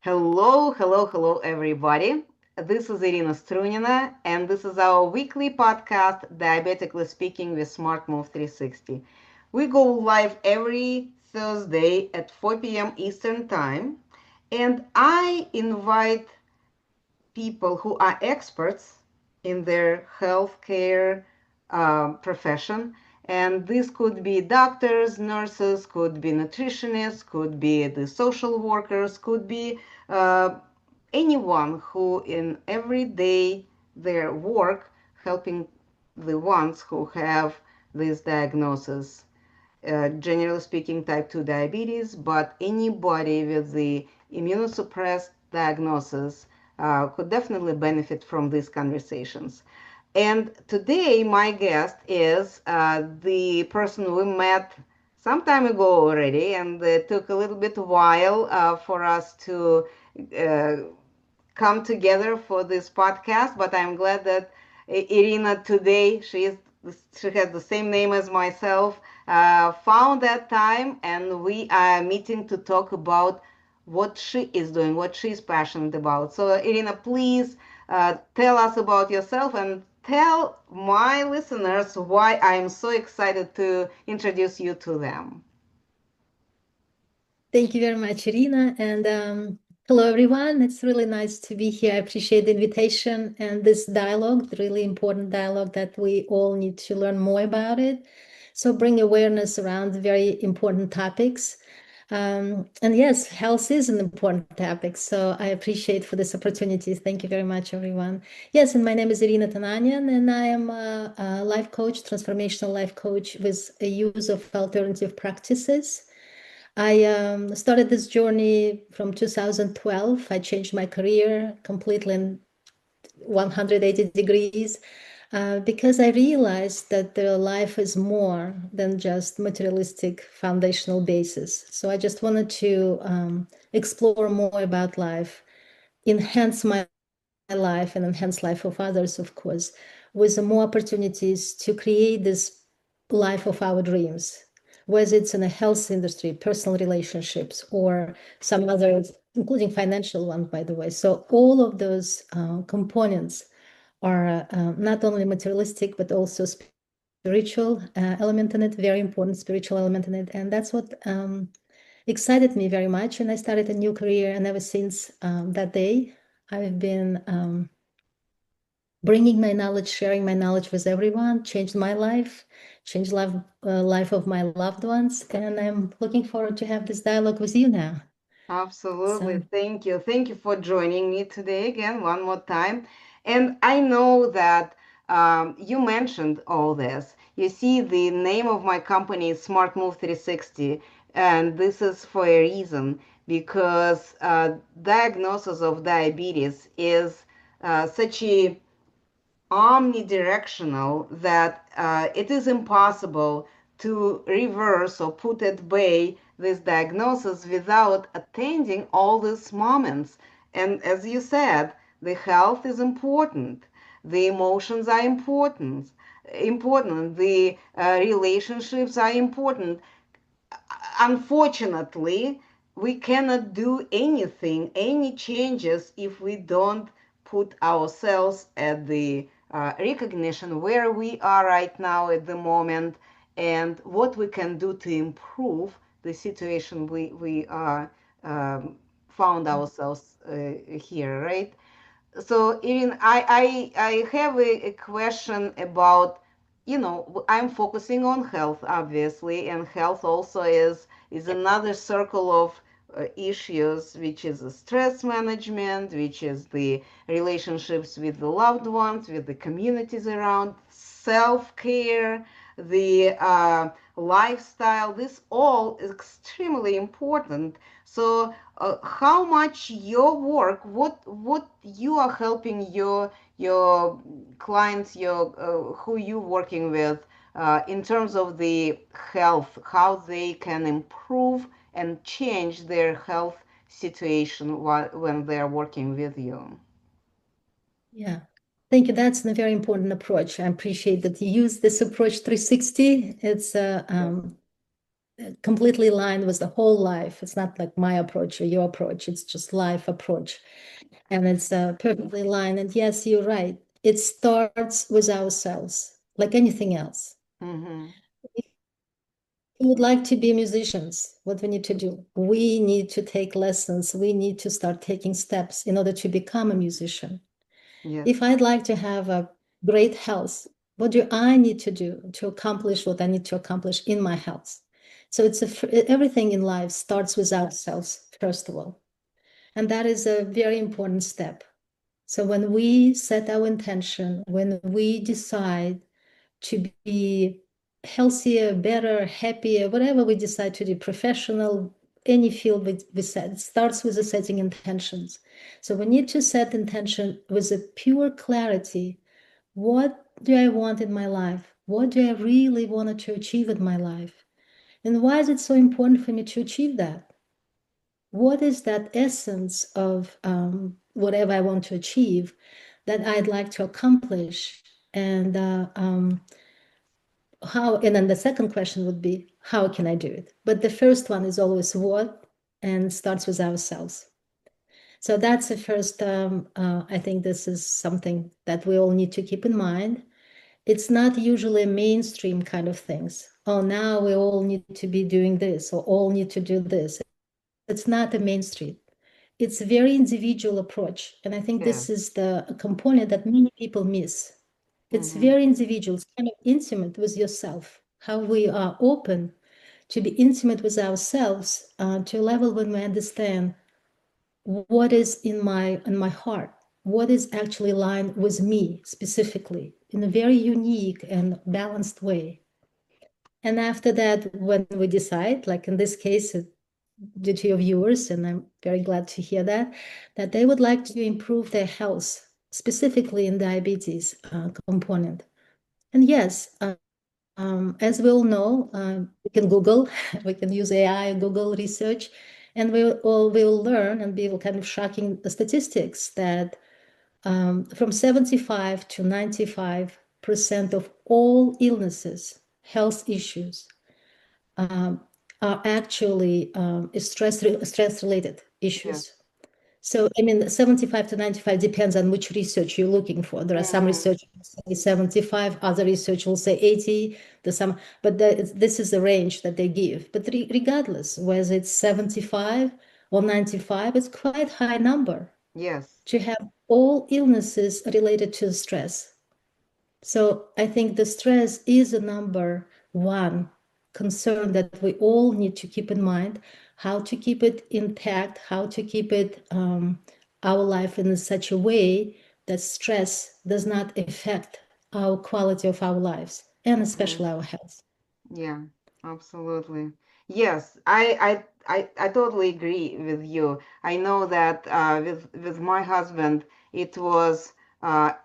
Hello, hello, hello, everybody. This is Irina Strunina, and this is our weekly podcast, Diabetically Speaking with Smart Move 360. We go live every Thursday at 4 p.m. Eastern Time, and I invite people who are experts in their healthcare profession. And this could be doctors, nurses, could be nutritionists, could be the social workers, could be uh, anyone who in everyday their work helping the ones who have this diagnosis. Generally speaking, type 2 diabetes, but anybody with the immunosuppressed diagnosis could definitely benefit from these conversations. And today, my guest is the person we met some time ago already, and it took a little bit while for us to uh, come together for this podcast. But I'm glad that Irina today, she has the same name as myself, found that time, and we are meeting to talk about what she is doing, what she's passionate about. So, Irina, please tell us about yourself and tell my listeners why I'm so excited to introduce you to them. Thank you very much, Irina. And hello, everyone. It's really nice to be here. I appreciate the invitation and this dialogue, the really important dialogue that we all need to learn more about it. So bring awareness around very important topics. And yes, health is an important topic. So I appreciate for this opportunity. Thank you very much, everyone. Yes, and my name is Irina Tananyian, and I am a life coach, transformational life coach with a use of alternative practices. I started this journey from 2012. I changed my career completely in 180 degrees because I realized that the life is more than just materialistic foundational basis. So I just wanted to explore more about life, enhance my life and enhance life of others, of course, with more opportunities to create this life of our dreams, whether it's in the health industry, personal relationships, or some others, including financial ones, by the way. So all of those components are not only materialistic, but also spiritual element in it, very important spiritual element in it. And that's what excited me very much. And I started a new career. And ever since that day, I've been bringing my knowledge, sharing my knowledge with everyone, changed my life, changed life of my loved ones. And I'm looking forward to have this dialogue with you now. Absolutely. So Thank you. Thank you for joining me today again, one more time. And I know that you mentioned all this. You see, the name of my company is Smart Move 360, and this is for a reason because diagnosis of diabetes is such a omnidirectional that it is impossible to reverse or put at bay this diagnosis without attending all these moments. And as you said, the health is important, the emotions are important, the relationships are important. Unfortunately, we cannot do anything, any changes, if we don't put ourselves at the recognition where we are right now at the moment and what we can do to improve the situation we are found ourselves here, right? So, Irin, I have a question about, I'm focusing on health, obviously, and health also is another circle of issues, which is the stress management, which is the relationships with the loved ones, with the communities around, self-care, the lifestyle. This all is extremely important. So how much your work, what you are helping your clients, your who you working with in terms of the health, how they can improve and change their health situation when they are working with you. yeah, thank you. That's a very important approach. I appreciate that you use this approach 360. completely aligned with the whole life. It's not like my approach or your approach. It's just life approach. And it's perfectly aligned. And yes, you're right. It starts with ourselves, like anything else. Mm-hmm. We would like to be musicians. What we need to do? We need to take lessons. We need to start taking steps in order to become a musician. Yes. If I'd like to have a great health, what do I need to do to accomplish what I need to accomplish in my health? So everything in life starts with ourselves, first of all. And that is a very important step. So when we set our intention, when we decide to be healthier, better, happier, whatever we decide to do, professional, any field we set, it starts with the setting intentions. So we need to set intention with a pure clarity. What do I want in my life? What do I really want to achieve in my life? And why is it so important for me to achieve that? What is that essence of whatever I want to achieve that I'd like to accomplish? And how, and then the second question would be, how can I do it? But the first one is always what, and starts with ourselves. So that's the first, I think this is something that we all need to keep in mind. It's not usually mainstream kind of things. Oh, now we all need to be doing this, or all need to do this. It's not a mainstream. It's a very individual approach. And I think Yes. this is the component that many people miss. It's Mm-hmm. very individual, it's kind of intimate with yourself, how we are open to be intimate with ourselves to a level when we understand what is in my heart, what is actually aligned with me specifically in a very unique and balanced way. And after that, when we decide, like in this case, due to your viewers, and I'm very glad to hear that they would like to improve their health, specifically in diabetes component. And yes, as we all know, we can Google, we can use AI, Google research, and we all will learn and be kind of shocking the statistics that from 75 to 95% of all illnesses, health issues, um, are actually stress related Yes. issues. So, I mean, 75 to 95 depends on which research you're looking for. There are some Mm-hmm. research will say 75, other research will say 80, but this is the range that they give. But regardless, whether it's 75 or 95, it's quite high number Yes. to have all illnesses related to stress. So I think the stress is a number one concern that we all need to keep in mind, how to keep it intact, how to keep it our life in such a way that stress does not affect our quality of our lives and Mm-hmm. especially our health. Yeah, absolutely. Yes, I totally agree with you. I know that with my husband, it was I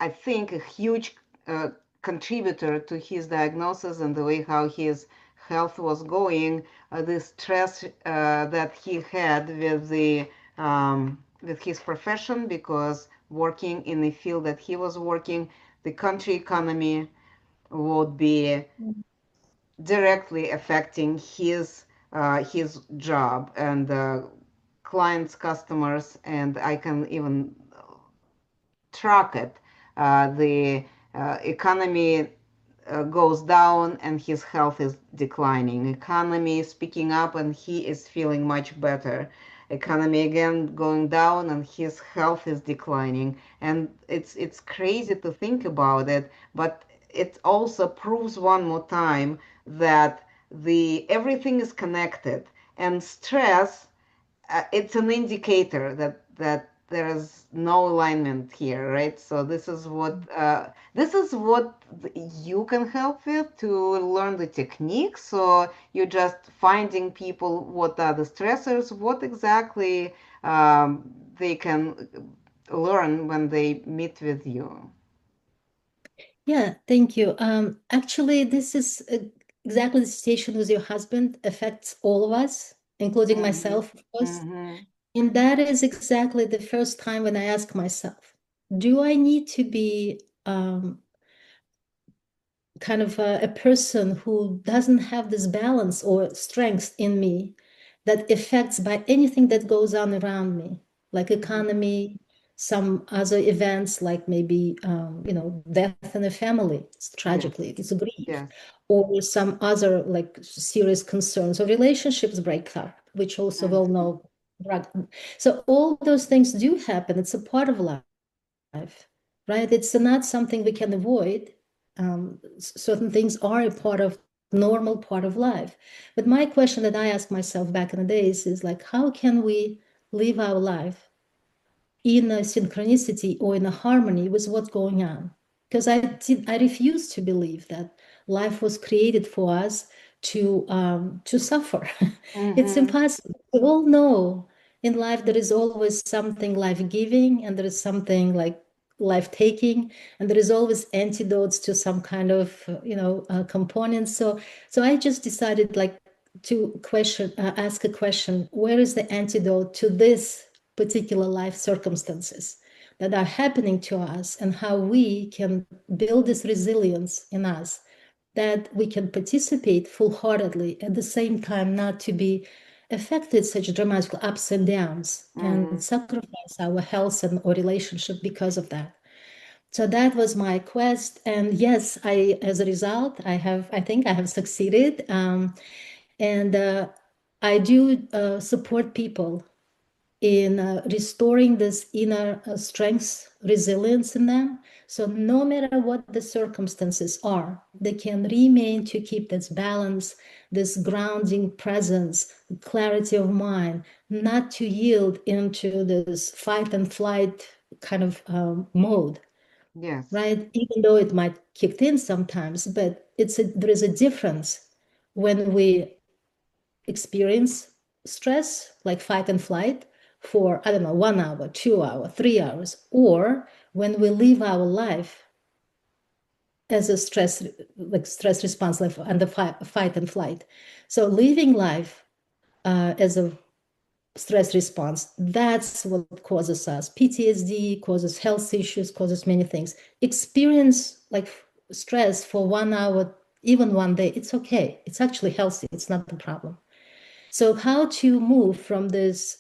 think a huge uh, contributor to his diagnosis and the way how his health was going. The stress that he had with his profession, because working in the field that he was working, the country economy would be directly affecting his job and clients, customers, and I can even track it. The economy goes down and his health is declining. Economy is picking up and he is feeling much better. Economy again going down and his health is declining. And it's crazy to think about it, but it also proves one more time that the everything is connected, and stress, it's an indicator that there is no alignment here, right? So this is what you can help with to learn the technique. So you're just finding people what are the stressors, what exactly they can learn when they meet with you. Yeah, thank you. Actually, this is exactly the situation with your husband affects all of us, including Mm-hmm. myself, of course. Mm-hmm. And that is exactly the first time when I ask myself, do I need to be kind of a person who doesn't have this balance or strength in me that affects by anything that goes on around me, like Mhm. economy, some other events, like maybe death in a family. It's tragically, Yes, it's a grief, yes. or some other like serious concerns, or relationships break up, which also we'll Mhm. know. So all those things do happen. It's a part of life, right? It's not something we can avoid. Certain things are a part of normal part of life. But my question that I asked myself back in the days is like, how can we live our life in a synchronicity or in a harmony with what's going on? Because I refuse to believe that life was created for us to suffer. It's Mhm. impossible. We all know in life there is always something life-giving and there is something like life-taking, and there is always antidotes to some kind of components. So I just decided like to ask a question: where is the antidote to this particular life circumstances that are happening to us, and how we can build this resilience in us that we can participate full-heartedly at the same time, not to be affected such dramatic ups and downs and Mhm. sacrifice our health and or relationship because of that. So that was my quest, and yes, I as a result I think I have succeeded. And I do support people in restoring this inner strength, resilience in them. So no matter what the circumstances are, they can remain to keep this balance, this grounding presence, clarity of mind, not to yield into this fight and flight kind of mode, Yes. right? Even though it might kick in sometimes, but there is a difference when we experience stress, like fight and flight, for, I don't know, 1 hour, 2 hour, 3 hours, or when we live our life as a stress response, like under fight and flight. So living life as a stress response, that's what causes us PTSD, causes health issues, causes many things. Experience like stress for 1 hour, even one day, it's okay. It's actually healthy. It's not a problem. So, how to move from this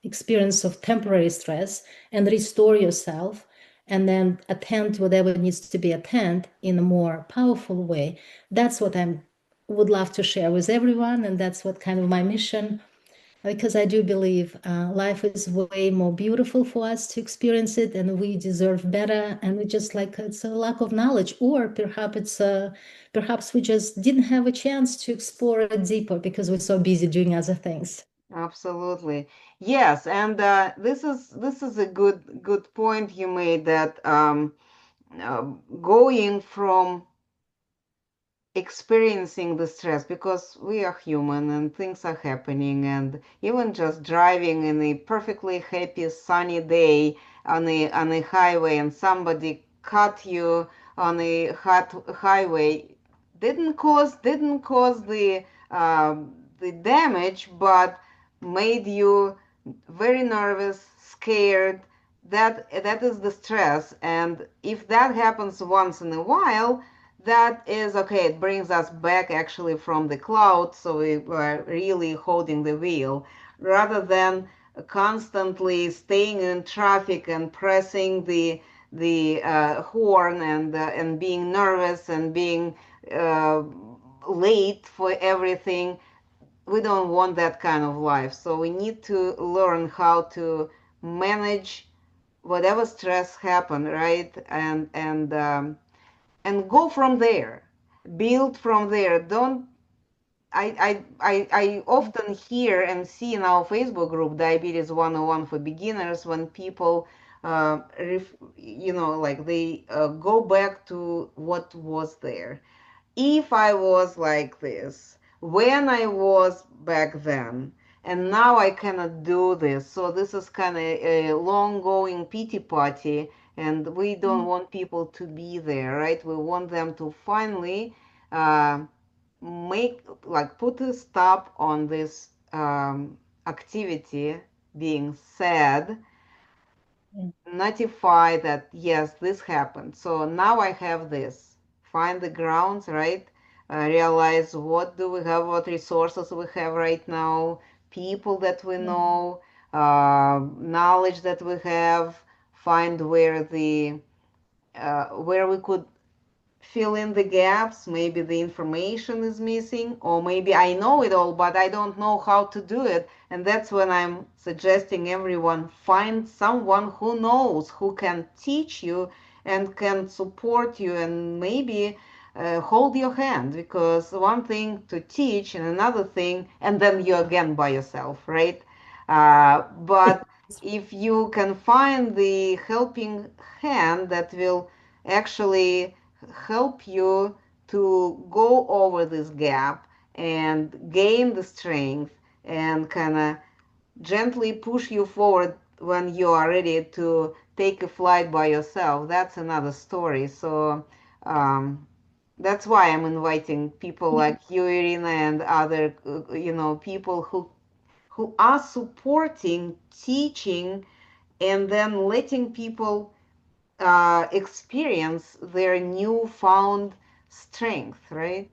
experience of temporary stress and restore yourself, and then attend whatever needs to be attended in a more powerful way? That's what I would love to share with everyone, and that's what kind of my mission. Because I do believe life is way more beautiful for us to experience it, and we deserve better. And we just like it's a lack of knowledge, or perhaps we just didn't have a chance to explore it deeper because we're so busy doing other things. Absolutely. Yes, and this is a good point you made that uh, going from experiencing the stress, because we are human and things are happening, and even just driving in a perfectly happy sunny day on a highway and somebody cut you on a hot highway didn't cause the damage, but made you very nervous, scared. That is the stress, and if that happens once in a while, that is okay. It brings us back actually from the cloud, so we were really holding the wheel rather than constantly staying in traffic and pressing the horn and being nervous and being uh, late for everything. We don't want that kind of life. So we need to learn how to manage whatever stress happen, right? And go from there, build from there. Don't I often hear and see in our Facebook group Diabetes 101 for beginners when people like they go back to what was there. If I was like this, when I was back then, and now I cannot do this. So this is kind of a long going pity party, and we don't want people to be there, right? We want them to finally uh, make, like, put a stop on this activity being sad, Yeah. notify that yes, this happened, so now I have this. find the grounds, right? Realize what do we have, what resources we have right now, people that we Yeah. know, knowledge that we have, find where we could fill in the gaps. Maybe the information is missing, or maybe I know it all, but I don't know how to do it. And that's when I'm suggesting everyone find someone who knows, who can teach you and can support you and maybe hold your hand. Because one thing to teach and another thing, and then you again by yourself, right? But if you can find the helping hand that will actually help you to go over this gap and gain the strength and kind of gently push you forward when you are ready to take a flight by yourself. That's another story. So um, that's why I'm inviting people like you, Irina, and other, people who are supporting, teaching, and then letting people experience their newfound strength, right?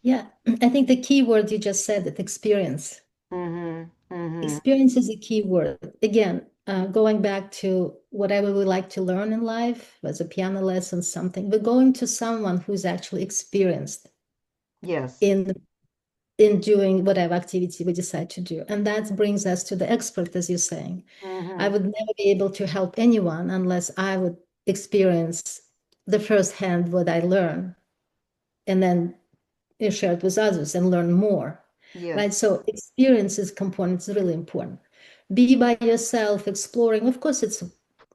Yeah, I think the key word you just said, that experience. Mm-hmm. Mm-hmm. Experience is a key word. Again, going back to whatever we like to learn in life, as a piano lesson, something, we're going to someone who's actually experienced Yes. in in doing whatever activity we decide to do. And that brings us to the expert, as you're saying. I Mm-hmm. would never be able to help anyone unless I would experience the firsthand what I learn and then share it with others and learn more, right? Yes. So experience is component is really important. Be by yourself, exploring. Of course, it's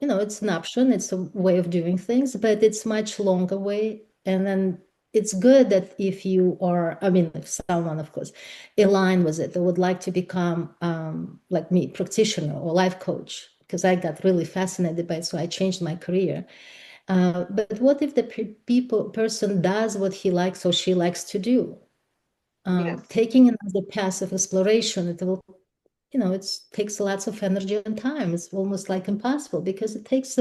an option. It's a way of doing things, but it's much longer way. And then it's good that if you are, I mean, if someone, of course, align with it, they would like to become like me, practitioner or life coach, because I got really fascinated by it. So I changed my career. But what if the person does what he likes or she likes to do? Yes. Taking another path of exploration, it will, it takes lots of energy and time. It's almost like impossible because it takes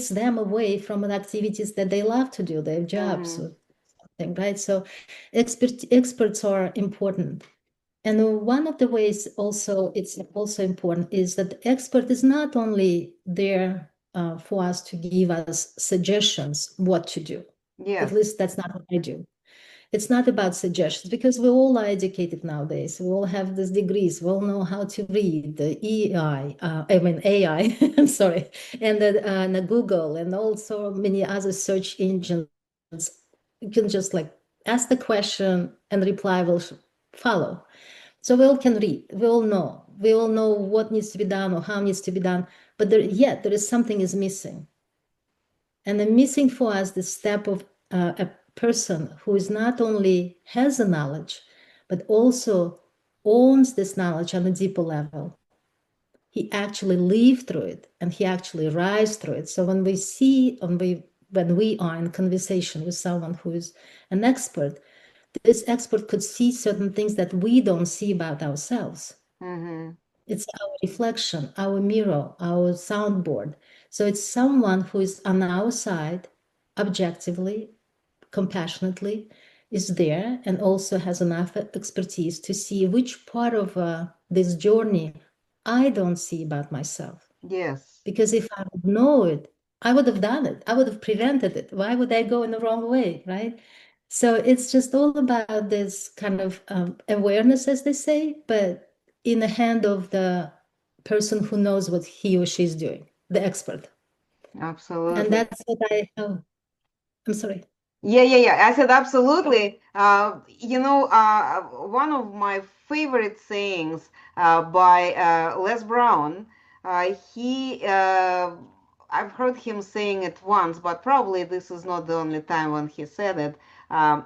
them away from the activities that they love to do, their jobs Mm-hmm. or something, right? So experts are important. And one of the ways also it's also important is that the expert is not only there for us to give us suggestions what to do. At Yes. least that's not what I do. It's not about suggestions because we all are educated nowadays. We all have these degrees. We all know how to read the I mean AI, I'm sorry, and the Google and also many other search engines. You can just like ask the question and reply will follow. So we all can read. We all know. We all know what needs to be done or how it needs to be done. But yet there is something is missing. And the missing for us the step of a person who is not only has the knowledge, but also owns this knowledge on a deeper level. He actually lived through it and he actually rise through it. So when we are in conversation with someone who is an expert, this expert could see certain things that we don't see about ourselves. Mm-hmm. It's our reflection, our mirror, our soundboard. So it's someone who is on our side, objectively, compassionately, is there and also has enough expertise to see which part of this journey I don't see about myself. Yes. Because if I would know it, I would have done it. I would have prevented it. Why would I go in the wrong way, right? So it's just all about this kind of awareness, as they say, but in the hand of the person who knows what he or she is doing, the expert. And Absolutely. that's what I'm sorry. Yeah, yeah, yeah. I said absolutely. One of my favorite sayings by Les Brown, I've heard him saying it once, but probably this is not the only time when he said it.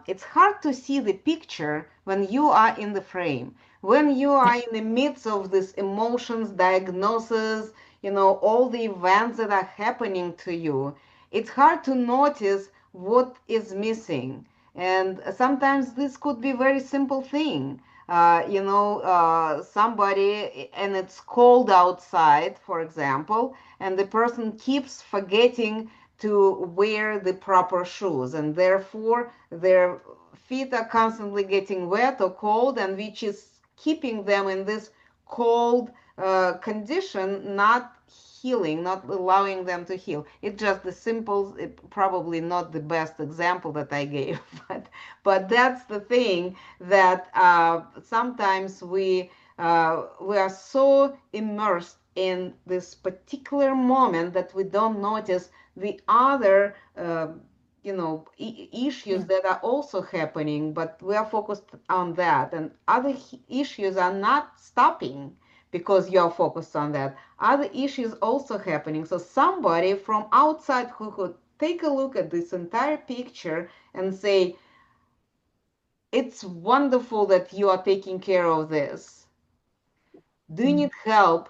It's hard to see the picture when you are in the frame, when you Yeah. are in the midst of these emotions, diagnosis, all the events that are happening to you. It's hard to notice what is missing. And sometimes this could be a very simple thing. Somebody, and it's cold outside, for example, and the person keeps forgetting to wear the proper shoes, and therefore their feet are constantly getting wet or cold, and which is keeping them in this cold condition, not healing, not allowing them to heal. It's just the simple, probably not the best example that I gave, but that's the thing that sometimes we are so immersed in this particular moment that we don't notice the other issues Yeah. that are also happening, but we are focused on that, and other issues are not stopping because you are focused on that. Other issues also happening. So somebody from outside who could take a look at this entire picture and say, it's wonderful that you are taking care of this. Do you Mm. need help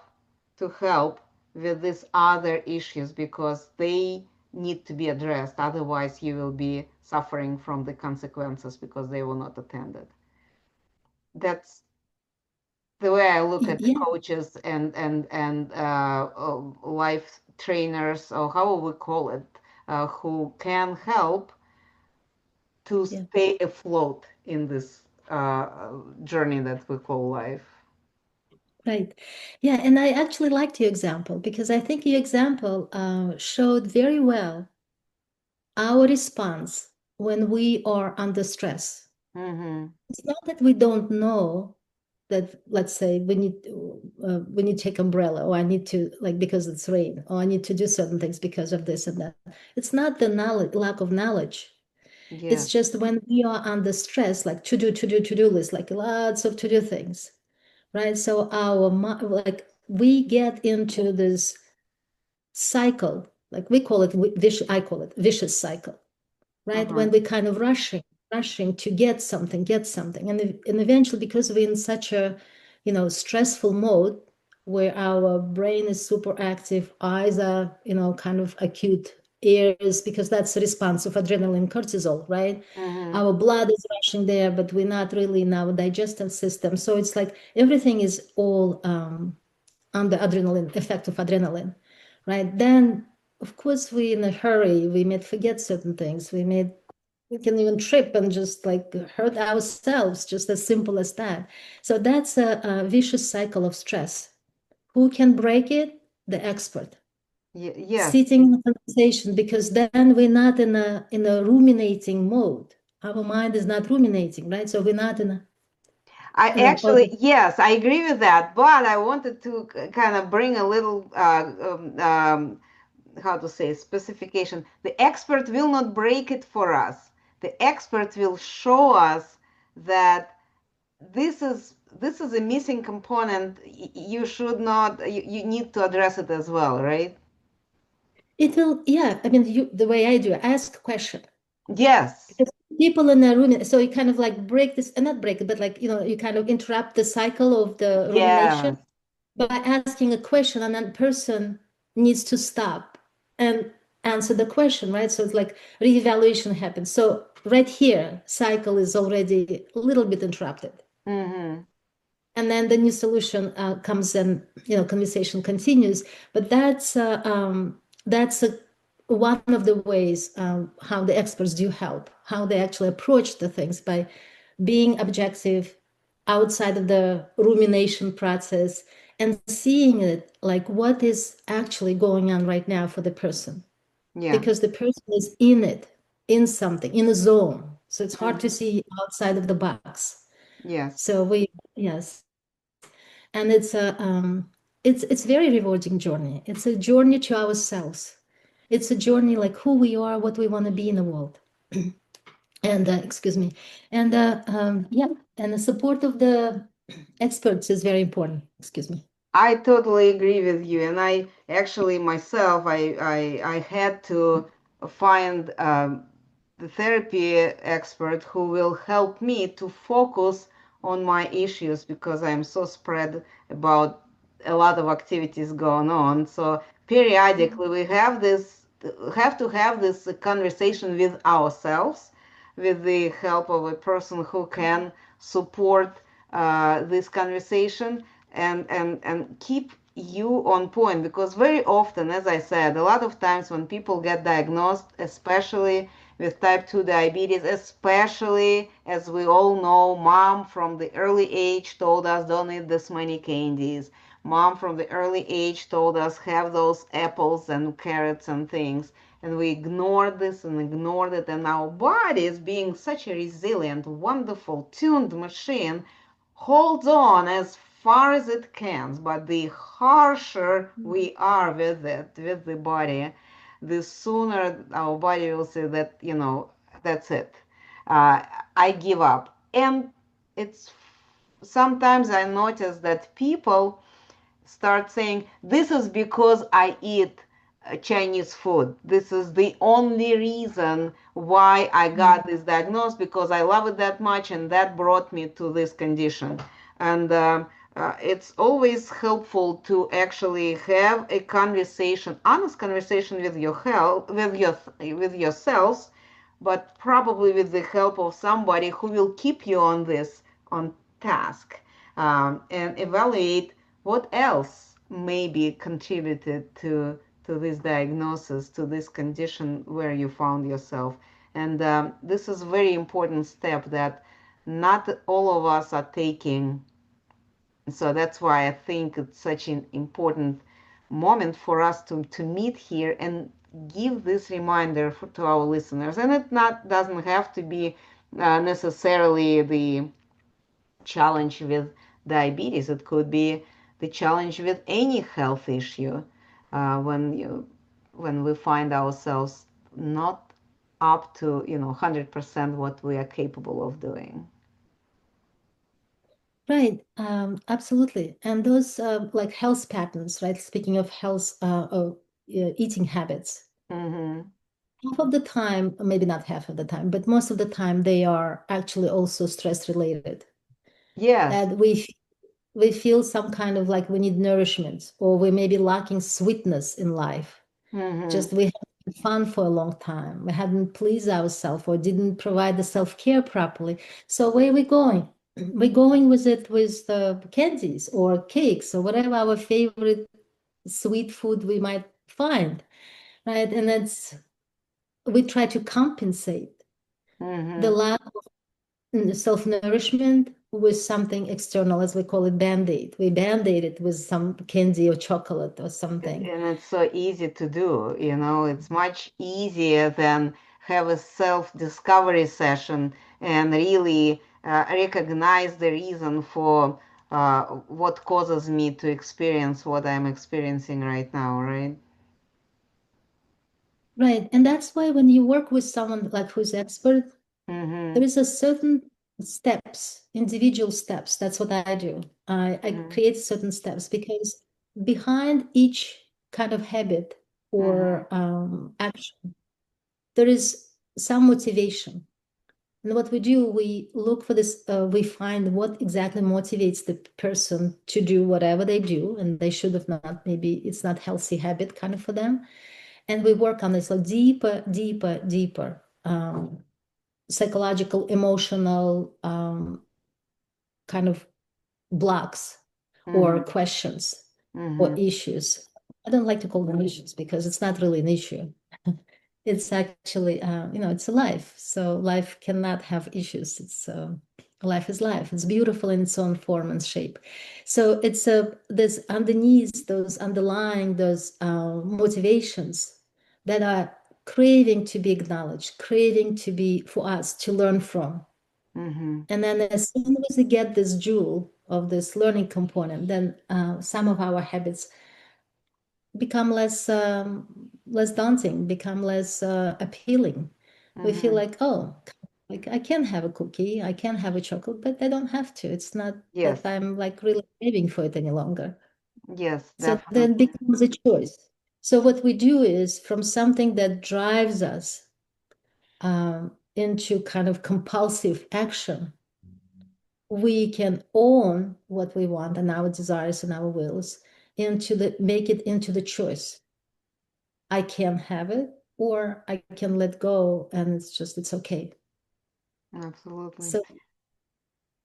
to help with these other issues, because they need to be addressed? Otherwise, you will be suffering from the consequences because they will not attended. That's the way I look at Yeah. coaches and life trainers, or how we call it, who can help to Yeah. stay afloat in this journey that we call life. Right. Yeah. And I actually liked your example because I think your example showed very well our response when we are under stress. Mm-hmm. It's not that we don't know that, let's say, we need to take umbrella, or I need to, like, because it's rain, or I need to do certain things because of this and that. It's not the knowledge, lack of knowledge. It's Yes. just when we are under stress, like to do list, like lots of to-do things, right? So like we get into this cycle, like we call it vicious, I call it vicious cycle, right? Uh-huh. When we kind of rushing to get something, and eventually, because we're in such a, stressful mode where our brain is super active, eyes are, kind of acute, ears, because that's the response of adrenaline, cortisol, right? Mm-hmm. Our blood is rushing there, but we're not really in our digestive system. So it's like everything is all under adrenaline, effect of adrenaline, right? Then, of course, we in a hurry, we may forget certain things. We can even trip and just like hurt ourselves, just as simple as that. So that's a vicious cycle of stress. Who can break it? The expert. Yes. Sitting in a conversation, because then we're not in a ruminating mode. Our mind is not ruminating, right? So we're not I in an actually, auto. yes, I agree with that, but I wanted to kind of bring a little, how to say, specification. The expert will not break it for us. The expert will show us that this is a missing component. You should not, you need to address it as well, right? It will, yeah. I mean, the way I do, ask a question. Yes. Because people in a room, so you kind of like break this, and not break it, but like, you kind of interrupt the cycle of the rumination Yes. by asking a question, and that person needs to stop and answer the question, right? So it's like reevaluation happens. So right here, cycle is already a little bit interrupted. Mm-hmm. And then the new solution comes, and conversation continues. But that's one of the ways how the experts do help, how they actually approach the things by being objective outside of the rumination process and seeing it like what is actually going on right now for the person, Yeah. because the person is in it, in something, in a zone, so it's hard to Mm-hmm. see outside of the box. Yes. So yes, and it's very rewarding journey. It's a journey to ourselves. It's a journey like who we are, what we want to be in the world. And excuse me, and yeah, and the support of the experts is very important. Excuse me. I totally agree with you, and I actually myself, I had to find the therapy expert who will help me to focus on my issues, because I'm so spread about a lot of activities going on. So periodically we have to have this conversation with ourselves, with the help of a person who can support this conversation, and keep you on point, because very often, as I said, a lot of times when people get diagnosed, especially with type 2 diabetes, especially as we all know, mom from the early age told us don't eat this many candies. Mom from the early age told us have those apples and carrots and things. And we ignored this and ignored it. And our bodies, being such a resilient, wonderful, tuned machine, holds on as far as it can, but the harsher we are with it, with the body, the sooner our body will say that, that's it. Uh, I give up. And it's sometimes I notice that people start saying, this is because I eat Chinese food. This is the only reason why I got this diagnosis, because I love it that much and that brought me to this condition. And it's always helpful to actually have a conversation, honest conversation with your health, with yourselves, but probably with the help of somebody who will keep you on this on task, and evaluate what else maybe contributed to this diagnosis, to this condition where you found yourself. And this is a very important step that not all of us are taking. So that's why I think it's such an important moment for us to meet here and give this reminder to our listeners. And it not doesn't have to be necessarily the challenge with diabetes. It could be the challenge with any health issue, when we find ourselves not up to 100% what we are capable of doing. Right, absolutely. And those like health patterns, right? Speaking of health, eating habits, Mm-hmm. half of the time, maybe not half of the time, but most of the time, they are actually also stress related. Yes. That we feel some kind of like we need nourishment, or we may be lacking sweetness in life. Mm-hmm. Just we had fun for a long time. We hadn't pleased ourselves or didn't provide the self-care properly. So where are we going? We're going with it with the candies or cakes or whatever our favorite sweet food we might find, right? And that's we try to compensate the Mm-hmm. lack of self-nourishment with something external, as we call it, band-aid. We band-aid it with some candy or chocolate or something. And it's so easy to do, it's much easier than have a self-discovery session and really recognize the reason for what causes me to experience what I'm experiencing right now, right? Right. And that's why when you work with someone like who's expert, there Mm-hmm. is a certain steps, individual steps. That's what I do. I Mm-hmm. create certain steps because behind each kind of habit Mm-hmm. or action, there is some motivation. And what we do, we look for this, we find what exactly motivates the person to do whatever they do. And they should have not, maybe it's not healthy habit kind of for them. And we work on this like deeper, deeper, deeper. Psychological, emotional kind of blocks or Mm-hmm. questions or Mm-hmm. issues. I don't like to call them issues because it's not really an issue. It's actually, it's a life. So life cannot have issues. It's life is life. It's beautiful in its own form and shape. So it's there's underneath those underlying those motivations that are craving to be acknowledged, craving to be for us to learn from. Mm-hmm. And then as soon as we get this jewel of this learning component, then some of our habits become less daunting, become less appealing. We feel Mm-hmm. like, oh, like I can have a cookie, I can have a chocolate, but I don't have to. It's not that Yes. I'm like really craving for it any longer. Yes, So then it definitely. becomes a choice. So what we do is from something that drives us into kind of compulsive action, we can own what we want and our desires and our wills into the make it into the choice. I can have it or I can let go and it's okay. Absolutely. So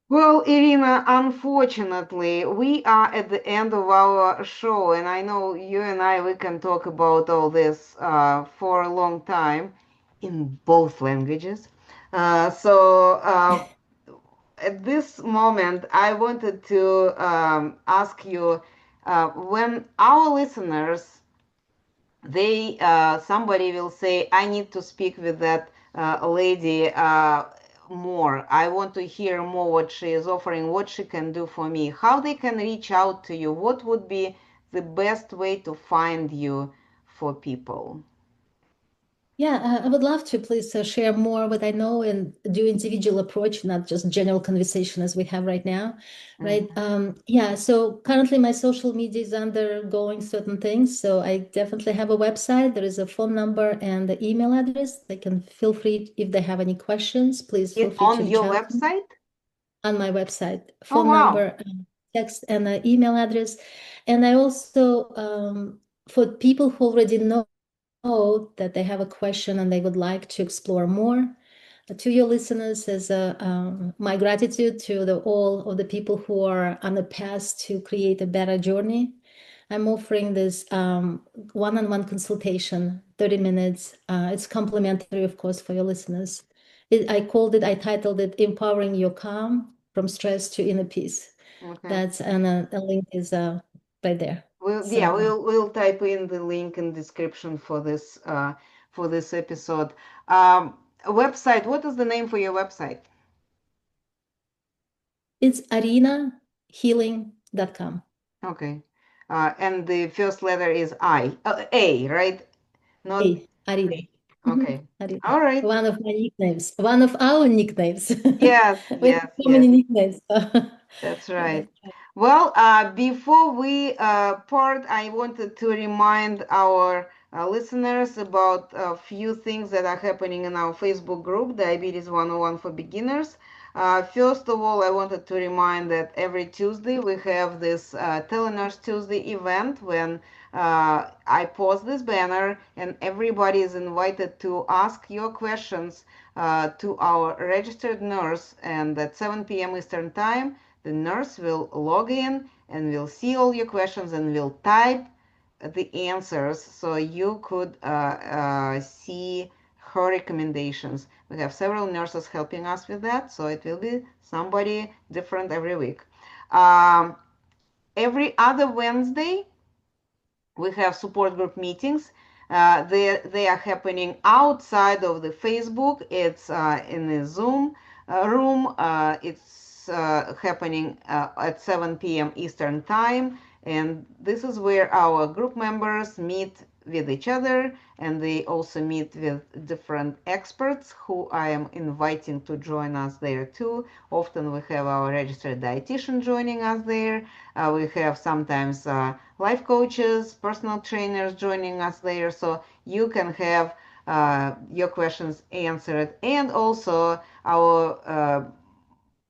Well, Irina, unfortunately, we are at the end of our show, and I know you and I, we can talk about all this for a long time in both languages. At this moment, I wanted to ask you when our listeners they somebody will say, I need to speak with that lady more. I want to hear more what she is offering, what she can do for me, how they can reach out to you, what would be the best way to find you for people. Yeah, I would love to please share more what I know and do individual approach, not just general conversation as we have right now, right? Mhm. Yeah, so currently my social media is undergoing certain things. So I definitely have a website. There is a phone number and the email address. They can feel free if they have any questions, please feel free to On reach your out to me website? on my website, Oh, phone wow. number, text, and email address. And I also, for people who already know that they have a question and they would like to explore more, to your listeners is my gratitude to all of the people who are on the path to create a better journey. I'm offering this one-on-one consultation, 30 minutes. It's complimentary, of course, for your listeners. I titled it Empowering Your Calm from Stress to Inner Peace. Okay. That's, and the link is right there. Yeah, So we'll type in the link in description for this episode. Website. What is the name for your website? it's arinahealing.com. Okay. And the first letter is A, right? Not Arina. A. Mhm, Okay. Arina. All right. One of my nicknames, one of our nicknames. Yes, We have yes, so many yes. nicknames. That's Yeah, right. that's right. Well, before we part, I wanted to remind our listeners about a few things that are happening in our Facebook group, Diabetes 101 for Beginners. First of all, I wanted to remind that every Tuesday we have this Telenurse Tuesday event when I post this banner and everybody is invited to ask your questions to our registered nurse, and at 7 p.m. Eastern Time the nurse will log in and will see all your questions and will type the answers so you could see her recommendations. We have several nurses helping us with that, so it will be somebody different every week. Um, every other Wednesday, we have support group meetings. They are happening outside of the Facebook. It's in the Zoom room. It's happening at 7 p.m. Eastern Time. And this is where our group members meet with each other, and they also meet with different experts who I am inviting to join us there too. Often we have our registered dietitian joining us there. We have sometimes life coaches, personal trainers joining us there, so you can have your questions answered. And also our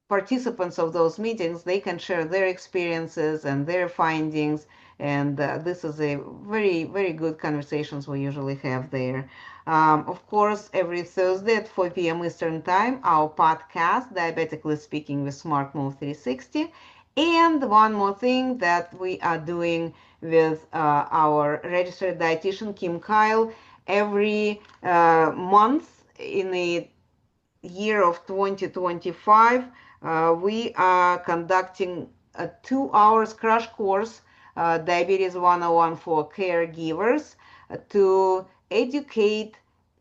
participants of those meetings, they can share their experiences and their findings, and this is a very, very good conversations we usually have there. Of course, every Thursday at 4 p.m. Eastern Time, our podcast, Diabetically Speaking with Smart Move 360. And one more thing that we are doing with our registered dietitian, Kim Kyle, every month in the year of 2025, we are conducting a 2 hours crash course, Diabetes 101 for caregivers, to educate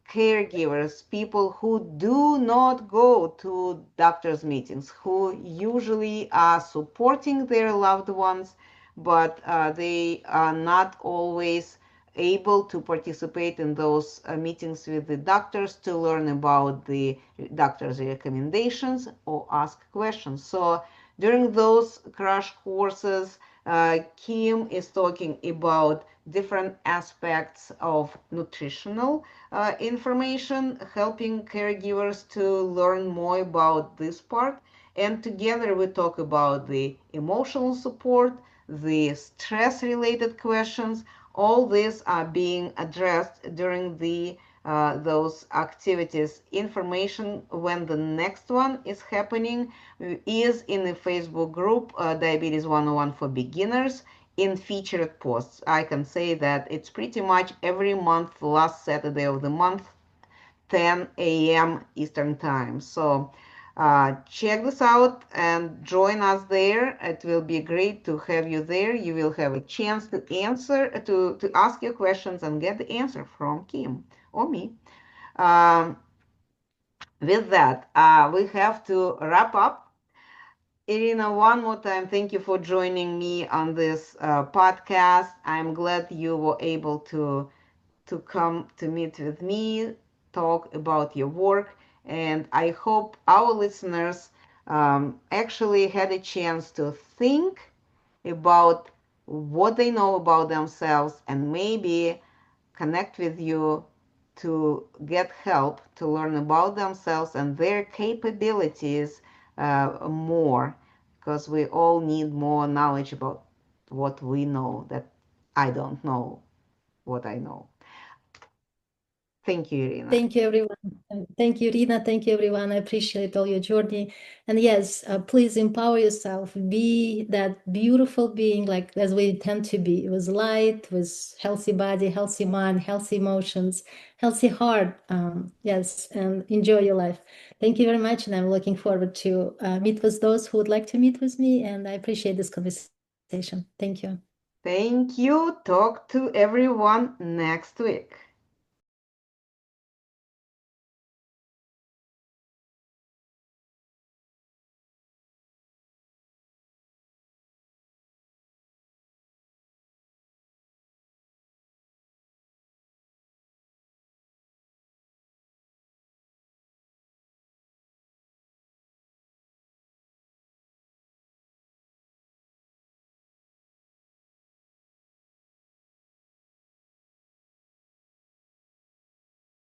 caregivers, people who do not go to doctors' meetings, who usually are supporting their loved ones, but they are not always able to participate in those meetings with the doctors to learn about the doctor's recommendations or ask questions. So during those crash courses, Kim is talking about different aspects of nutritional information, helping caregivers to learn more about this part. And together we talk about the emotional support, the stress related questions. All these are being addressed during the those activities. Information when the next one is happening is in the Facebook group Diabetes 101 for Beginners in featured posts. I can say that it's pretty much every month, last Saturday of the month, 10 a.m. Eastern Time. So check this out and join us there. It will be great to have you there. You will have a chance to to ask your questions and get the answer from Kim or me. Um, with that, we have to wrap up. Irina, one more time, thank you for joining me on this podcast. I'm glad you were able to come to meet with me, talk about your work, and I hope our listeners actually had a chance to think about what they know about themselves and maybe connect with you to get help to learn about themselves and their capabilities more, because we all need more knowledge about what we know that I don't know what I know. Thank you, Irina. Thank you, everyone. Thank you, Rina. Thank you, everyone. I appreciate all your journey. And yes, please empower yourself. Be that beautiful being, like as we tend to be. It was light, was healthy body, healthy mind, healthy emotions, healthy heart. Yes, and enjoy your life. Thank you very much. And I'm looking forward to meet with those who would like to meet with me. And I appreciate this conversation. Thank you. Thank you. Talk to everyone next week.